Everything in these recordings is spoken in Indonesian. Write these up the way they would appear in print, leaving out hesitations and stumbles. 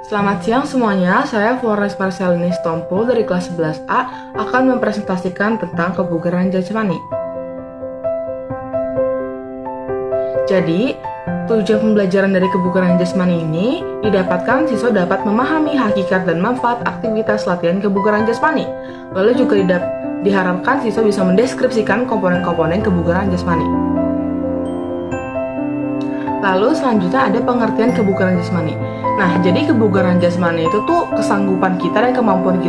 Selamat siang semuanya, saya Flores Marcelinus Tompo dari kelas 11A akan mempresentasikan tentang kebugaran jasmani. Jadi, tujuan pembelajaran dari kebugaran jasmani ini didapatkan siswa dapat memahami hakikat dan manfaat aktivitas latihan kebugaran jasmani. Lalu juga diharapkan siswa bisa mendeskripsikan komponen-komponen kebugaran jasmani. Lalu selanjutnya ada pengertian kebugaran jasmani. Nah, jadi kebugaran jasmani itu tuh kesanggupan kita dan kemampuan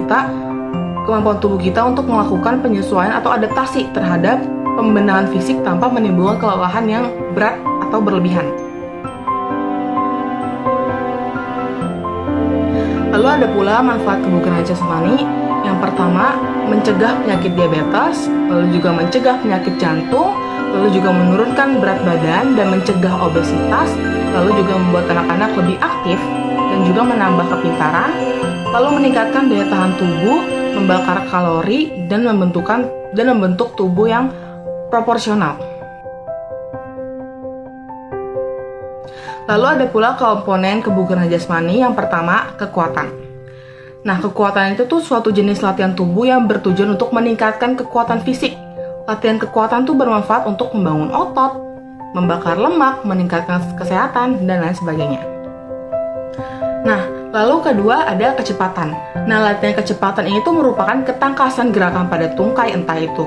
tubuh kita untuk melakukan penyesuaian atau adaptasi terhadap pembenahan fisik tanpa menimbulkan kelelahan yang berat atau berlebihan. Lalu ada pula manfaat kebugaran jasmani. Yang pertama, mencegah penyakit diabetes, lalu juga mencegah penyakit jantung, lalu juga menurunkan berat badan dan mencegah obesitas, lalu juga membuat anak-anak lebih aktif dan juga menambah kepintaran, lalu meningkatkan daya tahan tubuh, membakar kalori dan membentuk tubuh yang proporsional. Lalu ada pula komponen kebugaran jasmani. Yang pertama, kekuatan. Nah, kekuatan itu tuh suatu jenis latihan tubuh yang bertujuan untuk meningkatkan kekuatan fisik. Latihan kekuatan tuh bermanfaat untuk membangun otot, membakar lemak, meningkatkan kesehatan, dan lain sebagainya. Nah, lalu kedua ada kecepatan. Nah, latihan kecepatan ini tuh merupakan ketangkasan gerakan pada tungkai, entah itu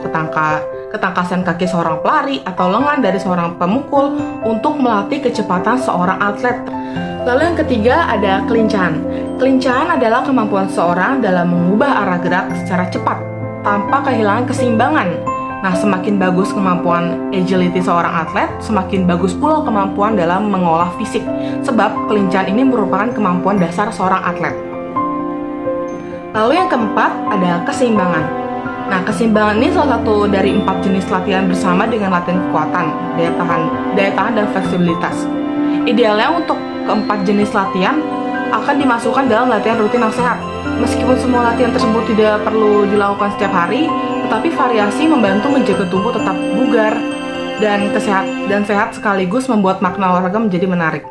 ketangkasan kaki seorang pelari atau lengan dari seorang pemukul untuk melatih kecepatan seorang atlet. Lalu yang ketiga ada kelincahan. Kelincahan adalah kemampuan seorang dalam mengubah arah gerak secara cepat tanpa kehilangan keseimbangan. Nah, semakin bagus kemampuan agility seorang atlet, semakin bagus pula kemampuan dalam mengolah fisik. Sebab kelincahan ini merupakan kemampuan dasar seorang atlet. Lalu yang keempat ada keseimbangan. Nah, keseimbangan ini salah satu dari 4 jenis latihan bersama dengan latihan kekuatan, daya tahan dan fleksibilitas. Idealnya untuk keempat jenis latihan akan dimasukkan dalam latihan rutin yang sehat. Meskipun semua latihan tersebut tidak perlu dilakukan setiap hari, tetapi variasi membantu menjaga tubuh tetap bugar dan sehat sekaligus membuat makna olahraga menjadi menarik.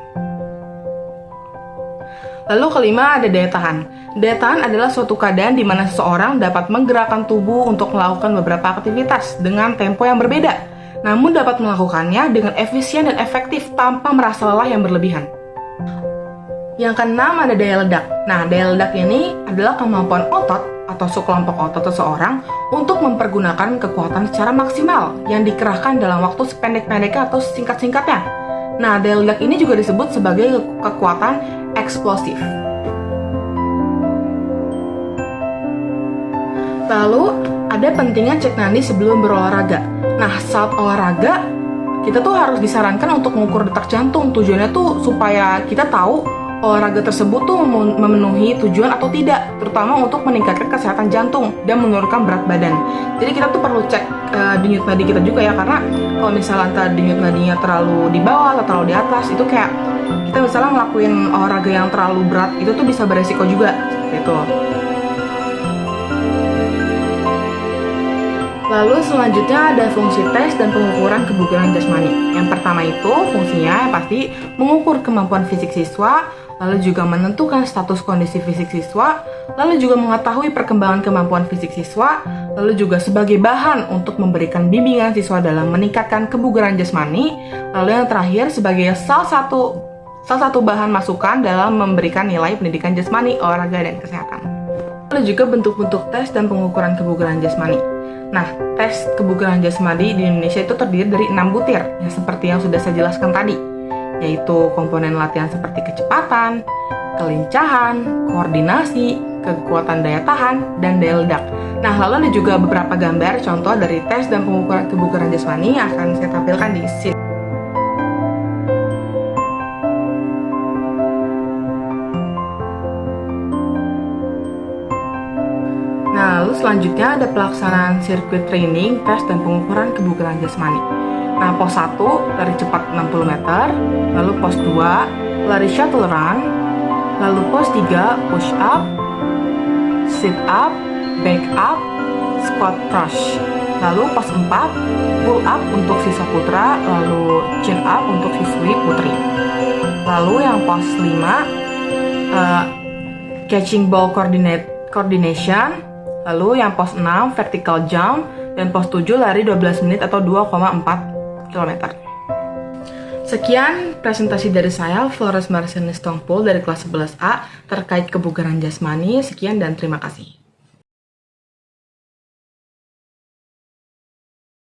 Lalu kelima ada daya tahan. Daya tahan adalah suatu keadaan di mana seseorang dapat menggerakkan tubuh untuk melakukan beberapa aktivitas dengan tempo yang berbeda, namun dapat melakukannya dengan efisien dan efektif tanpa merasa lelah yang berlebihan. Yang keenam ada daya ledak. Nah, daya ledak ini adalah kemampuan otot atau sekelompok otot seseorang untuk mempergunakan kekuatan secara maksimal yang dikerahkan dalam waktu sependek-pendeknya atau singkat-singkatnya. Nah, daya ledak ini juga disebut sebagai kekuatan eksplosif. Lalu, ada pentingnya cek nadi sebelum berolahraga. Nah, saat olahraga, kita tuh harus disarankan untuk mengukur detak jantung. Tujuannya tuh supaya kita tahu olahraga tersebut tuh memenuhi tujuan atau tidak, terutama untuk meningkatkan kesehatan jantung dan menurunkan berat badan. Jadi kita tuh perlu cek denyut nadi kita juga ya, karena kalau misalnya denyut nadinya terlalu di bawah atau terlalu di atas, itu kayak kita misalnya ngelakuin olahraga yang terlalu berat, itu tuh bisa beresiko juga, gitu. Lalu selanjutnya ada fungsi tes dan pengukuran kebugaran jasmani. Yang pertama itu fungsinya pasti mengukur kemampuan fisik siswa, lalu juga menentukan status kondisi fisik siswa, lalu juga mengetahui perkembangan kemampuan fisik siswa, lalu juga sebagai bahan untuk memberikan bimbingan siswa dalam meningkatkan kebugaran jasmani, lalu yang terakhir sebagai salah satu bahan masukan dalam memberikan nilai pendidikan jasmani, olahraga, dan kesehatan. Lalu juga bentuk-bentuk tes dan pengukuran kebugaran jasmani. Nah, tes kebugaran jasmani di Indonesia itu terdiri dari 6 butir, yang seperti yang sudah saya jelaskan tadi, yaitu komponen latihan seperti kecepatan, kelincahan, koordinasi, kekuatan daya tahan, dan daya ledak. Nah, lalu ada juga beberapa gambar contoh dari tes dan pengukuran kebugaran jasmani yang akan saya tampilkan di sini. Nah, lalu selanjutnya ada pelaksanaan sirkuit training, tes, dan pengukuran kebugaran jasmani. Nah, pos 1, lari cepat 60 meter, lalu pos 2, lari shuttle run, lalu pos 3, push up, sit up, back up, squat thrust. Lalu pos 4, pull up untuk siswa putra, lalu chin up untuk siswi putri. Lalu yang pos 5, catching ball coordination. Lalu yang pos 6 vertical jump, dan pos 7 lari 12 menit atau 2,4 km. Sekian presentasi dari saya, Flores Marcianis Tongpul dari kelas 11A terkait kebugaran jasmani. Sekian dan terima kasih.